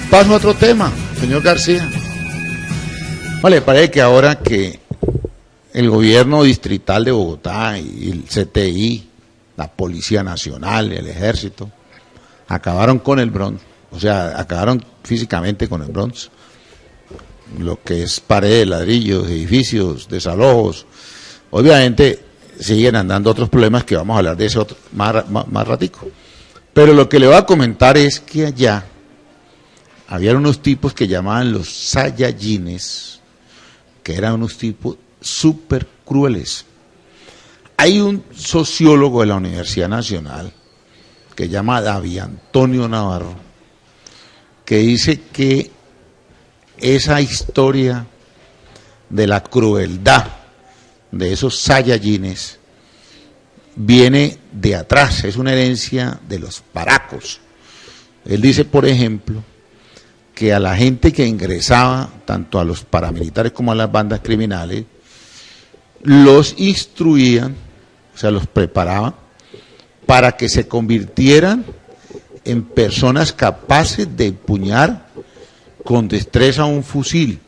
Paso a otro tema, señor García. Vale, parece que ahora que el gobierno distrital de Bogotá y el CTI, la Policía Nacional, el Ejército, acabaron con el Bronx, o sea, acabaron físicamente con el Bronx, lo que es paredes, ladrillos, edificios, desalojos. Obviamente siguen andando otros problemas que vamos a hablar de eso más ratico. Pero lo que le voy a comentar es que allá había unos tipos que llamaban los Saiyajines, que eran unos tipos súper crueles. Hay un sociólogo de la Universidad Nacional que se llama David Antonio Navarro, que dice que esa historia de la crueldad de esos Saiyajines viene de atrás, es una herencia de los paracos. Él dice, por ejemplo, que a la gente que ingresaba, tanto a los paramilitares como a las bandas criminales, los instruían, o sea, los preparaban para que se convirtieran en personas capaces de empuñar con destreza un fusil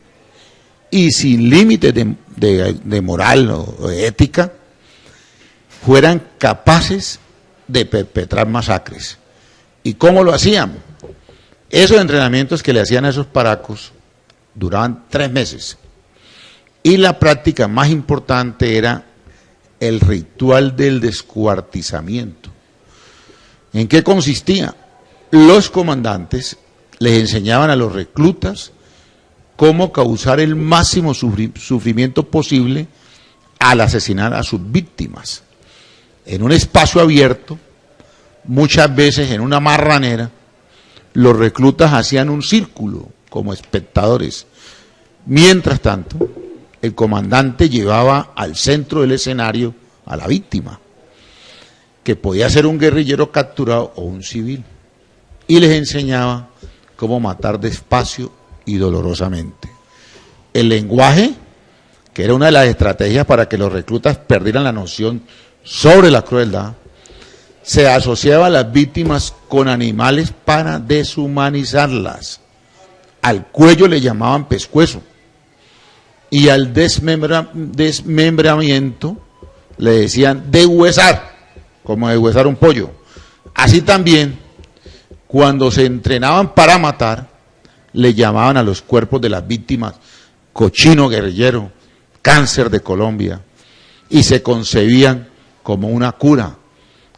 y sin límites de moral o de ética, fueran capaces de perpetrar masacres. ¿Y cómo lo hacían? Esos entrenamientos que le hacían a esos paracos duraban 3 meses. Y la práctica más importante era el ritual del descuartizamiento. ¿En qué consistía? Los comandantes les enseñaban a los reclutas cómo causar el máximo sufrimiento posible al asesinar a sus víctimas. En un espacio abierto, muchas veces en una marranera, los reclutas hacían un círculo como espectadores. Mientras tanto, el comandante llevaba al centro del escenario a la víctima, que podía ser un guerrillero capturado o un civil, y les enseñaba cómo matar despacio y dolorosamente. El lenguaje, que era una de las estrategias para que los reclutas perdieran la noción sobre la crueldad, se asociaba a las víctimas con animales para deshumanizarlas. Al cuello le llamaban pescuezo y al desmembramiento le decían deshuesar, como deshuesar un pollo. Así también, cuando se entrenaban para matar, le llamaban a los cuerpos de las víctimas cochino guerrillero, cáncer de Colombia, y se concebían como una cura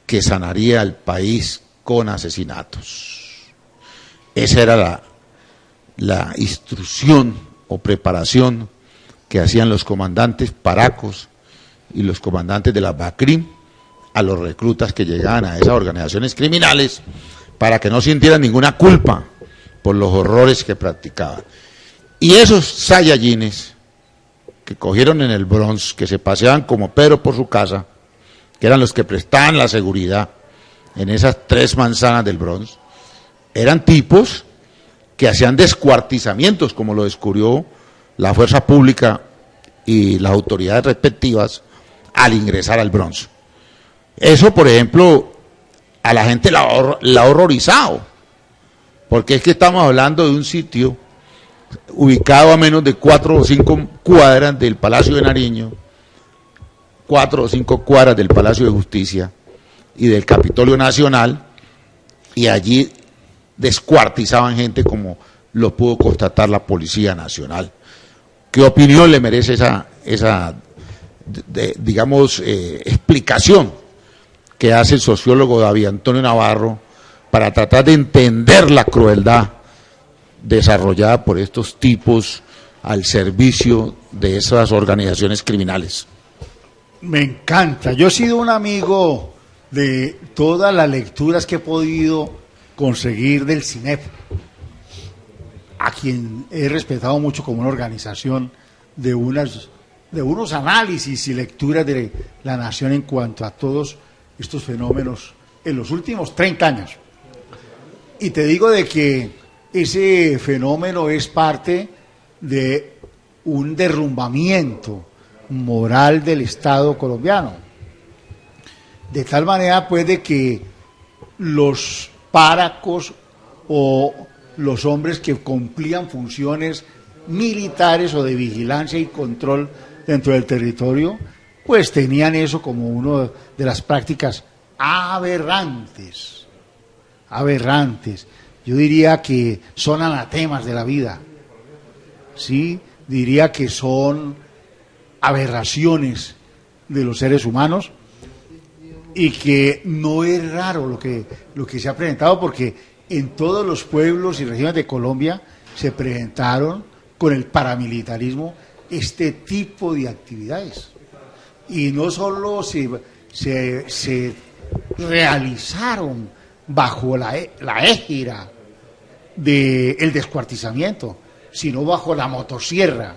que sanaría al país con asesinatos. Esa era la instrucción o preparación que hacían los comandantes paracos y los comandantes de la BACRIM a los reclutas que llegaban a esas organizaciones criminales para que no sintieran ninguna culpa por los horrores que practicaban. Y esos Saiyajines que cogieron en el Bronx, que se paseaban como Pedro por su casa, que eran los que prestaban la seguridad en esas 3 manzanas del Bronx, eran tipos que hacían descuartizamientos, como lo descubrió la fuerza pública y las autoridades respectivas al ingresar al Bronx. Eso, por ejemplo, a la gente la ha horrorizado, porque es que estamos hablando de un sitio ubicado a menos de 4 o 5 cuadras del Palacio de Nariño, 4 o 5 cuadras del Palacio de Justicia y del Capitolio Nacional, y allí descuartizaban gente como lo pudo constatar la Policía Nacional. ¿Qué opinión le merece esa explicación que hace el sociólogo David Antonio Navarro para tratar de entender la crueldad desarrollada por estos tipos al servicio de esas organizaciones criminales? Me encanta. Yo he sido un amigo de todas las lecturas que he podido conseguir del CINEP, a quien he respetado mucho como una organización de unos análisis y lecturas de la nación en cuanto a todos estos fenómenos en los últimos 30 años. Y te digo de que ese fenómeno es parte de un derrumbamiento moral del Estado colombiano, de tal manera pues de que los páracos o los hombres que cumplían funciones militares o de vigilancia y control dentro del territorio, pues tenían eso como una de las prácticas aberrantes. Yo diría que son anatemas de la vida, ¿sí? Diría que son aberraciones de los seres humanos y que no es raro lo que se ha presentado, porque en todos los pueblos y regiones de Colombia se presentaron con el paramilitarismo este tipo de actividades. Y no solo se realizaron bajo la égida del descuartizamiento, sino bajo la motosierra,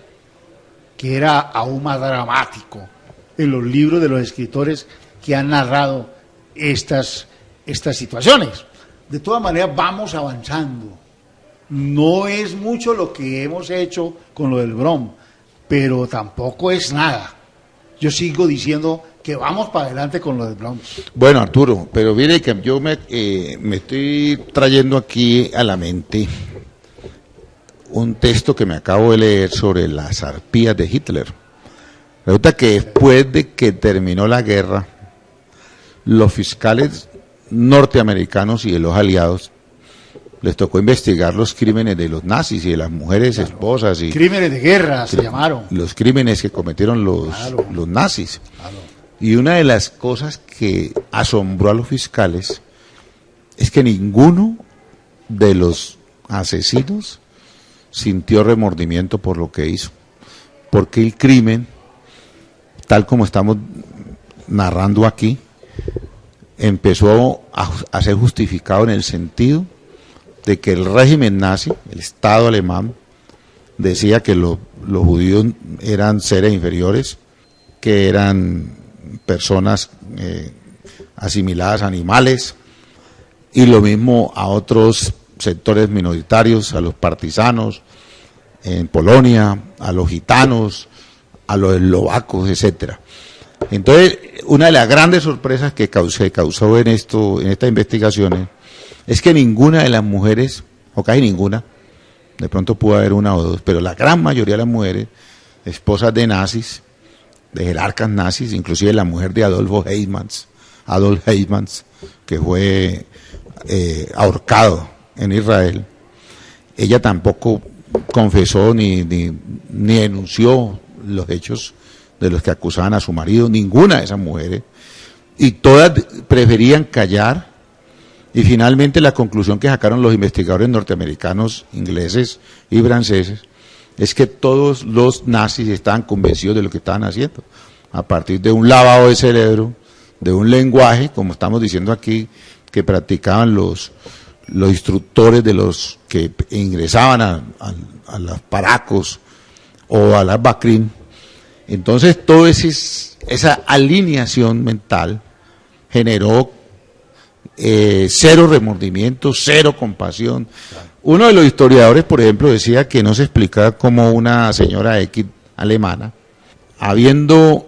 que era aún más dramático en los libros de los escritores que han narrado estas situaciones. De todas maneras, vamos avanzando. No es mucho lo que hemos hecho con lo del Brom, pero tampoco es nada. Yo sigo diciendo que vamos para adelante con lo del Brom. Bueno, Arturo, pero mire que yo me estoy trayendo aquí a la mente un texto que me acabo de leer sobre las arpías de Hitler. Resulta que después de que terminó la guerra, los fiscales norteamericanos y de los aliados les tocó investigar los crímenes de los nazis y de las mujeres esposas. Y crímenes de guerra se llamaron. Los crímenes que cometieron los nazis. Claro. Y una de las cosas que asombró a los fiscales es que ninguno de los asesinos sintió remordimiento por lo que hizo. Porque el crimen, tal como estamos narrando aquí, empezó a ser justificado en el sentido de que el régimen nazi, el Estado alemán, decía que los judíos eran seres inferiores, que eran personas asimiladas a animales, y lo mismo a otros sectores minoritarios, a los partisanos en Polonia, a los gitanos, a los eslovacos, etcétera. Entonces, una de las grandes sorpresas que causó en estas investigaciones es que ninguna de las mujeres, o casi ninguna, de pronto pudo haber una o dos, pero la gran mayoría de las mujeres, esposas de nazis, de jerarcas nazis, inclusive la mujer de Adolf Eichmann, que fue ahorcado en Israel, ella tampoco confesó ni denunció los hechos de los que acusaban a su marido, ninguna de esas mujeres, y todas preferían callar. Y finalmente la conclusión que sacaron los investigadores norteamericanos, ingleses y franceses es que todos los nazis estaban convencidos de lo que estaban haciendo, a partir de un lavado de cerebro, de un lenguaje, como estamos diciendo aquí, que practicaban los instructores de los que ingresaban a las Paracos o a las Bakrin. Entonces, toda esa alineación mental generó cero remordimiento, cero compasión. Uno de los historiadores, por ejemplo, decía que no se explicaba cómo una señora X alemana, habiendo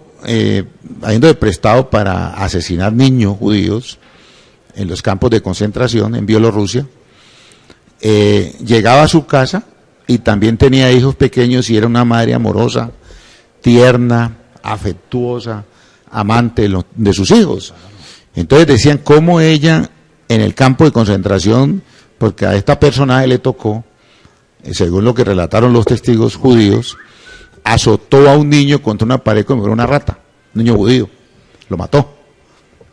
prestado para asesinar niños judíos en los campos de concentración en Bielorrusia, llegaba a su casa y también tenía hijos pequeños y era una madre amorosa, tierna, afectuosa, amante de sus hijos. Entonces decían cómo ella en el campo de concentración, porque a esta personaje le tocó, según lo que relataron los testigos judíos, azotó a un niño contra una pared como era una rata, un niño judío, lo mató,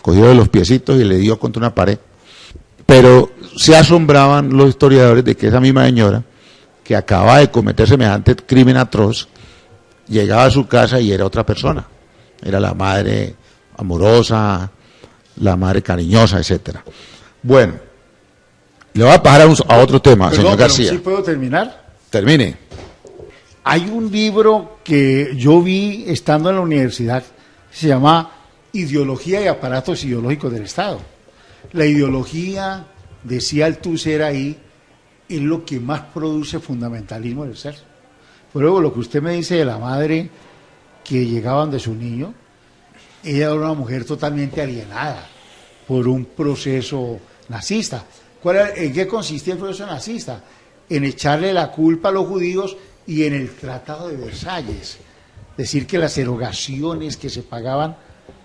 cogió de los piecitos y le dio contra una pared. Pero se asombraban los historiadores de que esa misma señora, que acababa de cometer semejante crimen atroz, llegaba a su casa y era otra persona, era la madre amorosa, la madre cariñosa, etcétera. Bueno, le voy a pasar a otro tema, señor García. ¿Sí puedo terminar? Termine. Hay un libro que yo vi estando en la universidad, se llama Ideología y aparatos ideológicos del Estado. La ideología, decía Althusser ahí, es lo que más produce fundamentalismo del ser. Por luego, lo que usted me dice de la madre que llegaban de su niño, ella era una mujer totalmente alienada por un proceso nazista. ¿En qué consistía el proceso nazista? en echarle la culpa a los judíos y en el Tratado de Versalles. Decir que las erogaciones que se pagaban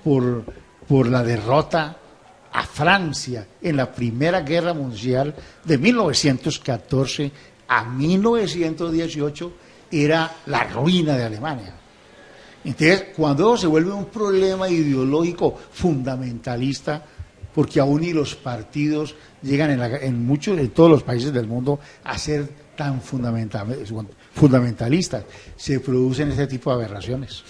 por la derrota a Francia en la Primera Guerra Mundial de 1914 a 1918 era la ruina de Alemania. Entonces, cuando se vuelve un problema ideológico fundamentalista, porque aún y los partidos llegan en todos los países del mundo a ser tan fundamentalistas, se producen este tipo de aberraciones.